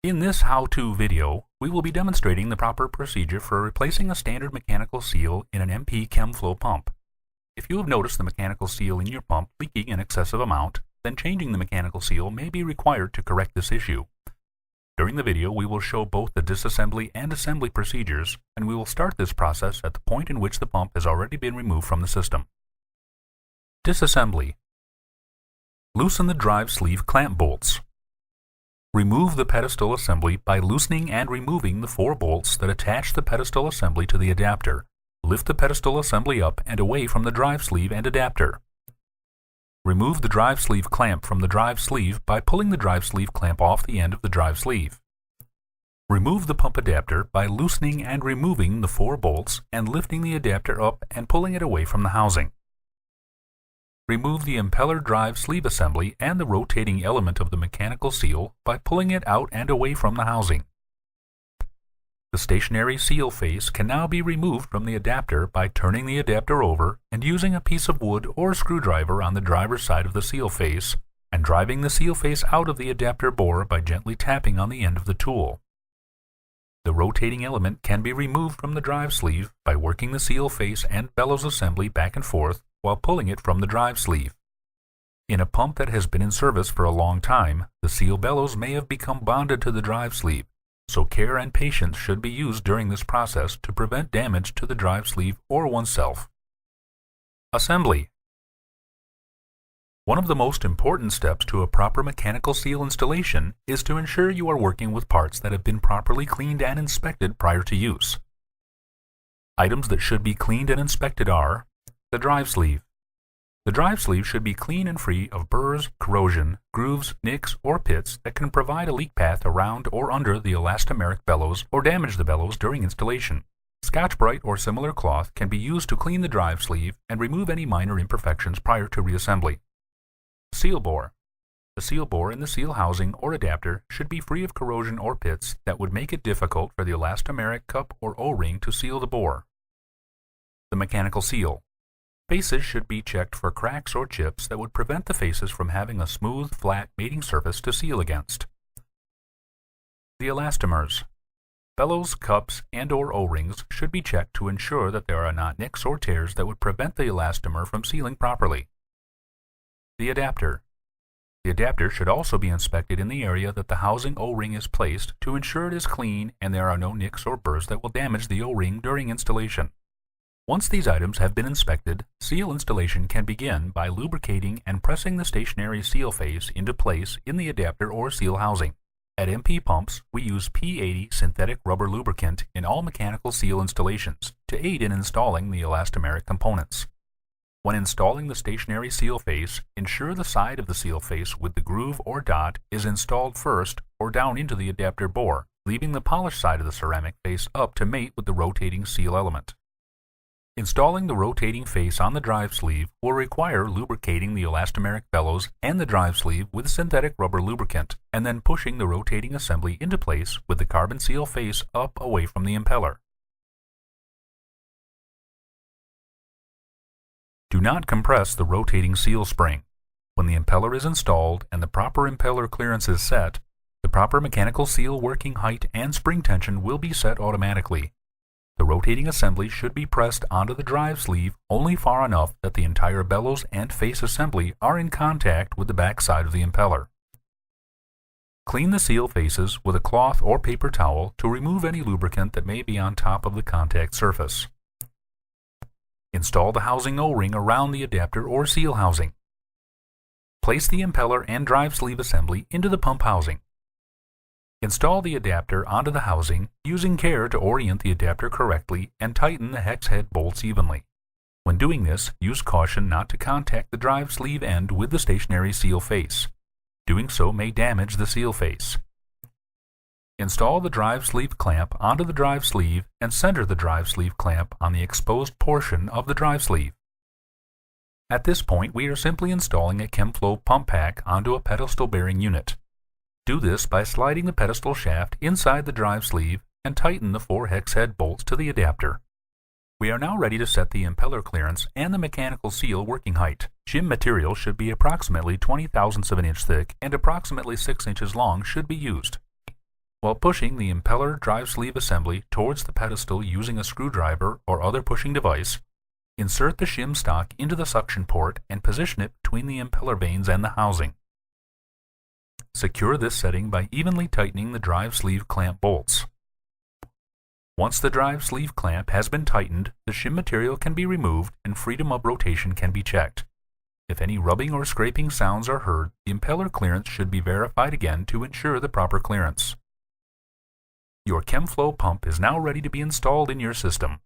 In this how-to video, we will be demonstrating the proper procedure for replacing a standard mechanical seal in an MP-Chemflo pump. If you have noticed the mechanical seal in your pump leaking an excessive amount, then changing the mechanical seal may be required to correct this issue. During the video, we will show both the disassembly and assembly procedures, and we will start this process at the point in which the pump has already been removed from the system. Disassembly. Loosen the drive sleeve clamp bolts. Remove the pedestal assembly by loosening and removing the 4 bolts that attach the pedestal assembly to the adapter. Lift the pedestal assembly up and away from the drive sleeve and adapter. Remove the drive sleeve clamp from the drive sleeve by pulling the drive sleeve clamp off the end of the drive sleeve. Remove the pump adapter by loosening and removing the 4 bolts and lifting the adapter up and pulling it away from the housing. Remove the impeller drive sleeve assembly and the rotating element of the mechanical seal by pulling it out and away from the housing. The stationary seal face can now be removed from the adapter by turning the adapter over and using a piece of wood or screwdriver on the driver's side of the seal face and driving the seal face out of the adapter bore by gently tapping on the end of the tool. The rotating element can be removed from the drive sleeve by working the seal face and bellows assembly back and forth while pulling it from the drive sleeve. In a pump that has been in service for a long time, the seal bellows may have become bonded to the drive sleeve, so care and patience should be used during this process to prevent damage to the drive sleeve or oneself. Assembly. One of the most important steps to a proper mechanical seal installation is to ensure you are working with parts that have been properly cleaned and inspected prior to use. Items that should be cleaned and inspected are the drive sleeve. The drive sleeve should be clean and free of burrs, corrosion, grooves, nicks, or pits that can provide a leak path around or under the elastomeric bellows or damage the bellows during installation. Scotch-Brite or similar cloth can be used to clean the drive sleeve and remove any minor imperfections prior to reassembly. Seal bore. The seal bore in the seal housing or adapter should be free of corrosion or pits that would make it difficult for the elastomeric cup or O-ring to seal the bore. The mechanical seal. Faces should be checked for cracks or chips that would prevent the faces from having a smooth, flat mating surface to seal against. The elastomers. Bellows, cups, and/or O-rings should be checked to ensure that there are not nicks or tears that would prevent the elastomer from sealing properly. The adapter. The adapter should also be inspected in the area that the housing O-ring is placed to ensure it is clean and there are no nicks or burrs that will damage the O-ring during installation. Once these items have been inspected, seal installation can begin by lubricating and pressing the stationary seal face into place in the adapter or seal housing. At MP Pumps, we use P80 synthetic rubber lubricant in all mechanical seal installations to aid in installing the elastomeric components. When installing the stationary seal face, ensure the side of the seal face with the groove or dot is installed first or down into the adapter bore, leaving the polished side of the ceramic face up to mate with the rotating seal element. Installing the rotating face on the drive sleeve will require lubricating the elastomeric bellows and the drive sleeve with synthetic rubber lubricant, and then pushing the rotating assembly into place with the carbon seal face up away from the impeller. Do not compress the rotating seal spring. When the impeller is installed and the proper impeller clearance is set, the proper mechanical seal working height and spring tension will be set automatically. The rotating assembly should be pressed onto the drive sleeve only far enough that the entire bellows and face assembly are in contact with the back side of the impeller. Clean the seal faces with a cloth or paper towel to remove any lubricant that may be on top of the contact surface. Install the housing O-ring around the adapter or seal housing. Place the impeller and drive sleeve assembly into the pump housing. Install the adapter onto the housing, using care to orient the adapter correctly and tighten the hex head bolts evenly. When doing this, use caution not to contact the drive sleeve end with the stationary seal face. Doing so may damage the seal face. Install the drive sleeve clamp onto the drive sleeve and center the drive sleeve clamp on the exposed portion of the drive sleeve. At this point, we are simply installing a Chemflo pump pack onto a pedestal bearing unit. Do this by sliding the pedestal shaft inside the drive sleeve and tighten the 4 hex head bolts to the adapter. We are now ready to set the impeller clearance and the mechanical seal working height. Shim material should be approximately 20 thousandths of an inch thick and approximately 6 inches long should be used. While pushing the impeller drive sleeve assembly towards the pedestal using a screwdriver or other pushing device, insert the shim stock into the suction port and position it between the impeller vanes and the housing. Secure this setting by evenly tightening the drive sleeve clamp bolts. Once the drive sleeve clamp has been tightened, the shim material can be removed and freedom of rotation can be checked. If any rubbing or scraping sounds are heard, the impeller clearance should be verified again to ensure the proper clearance. Your Chemflo pump is now ready to be installed in your system.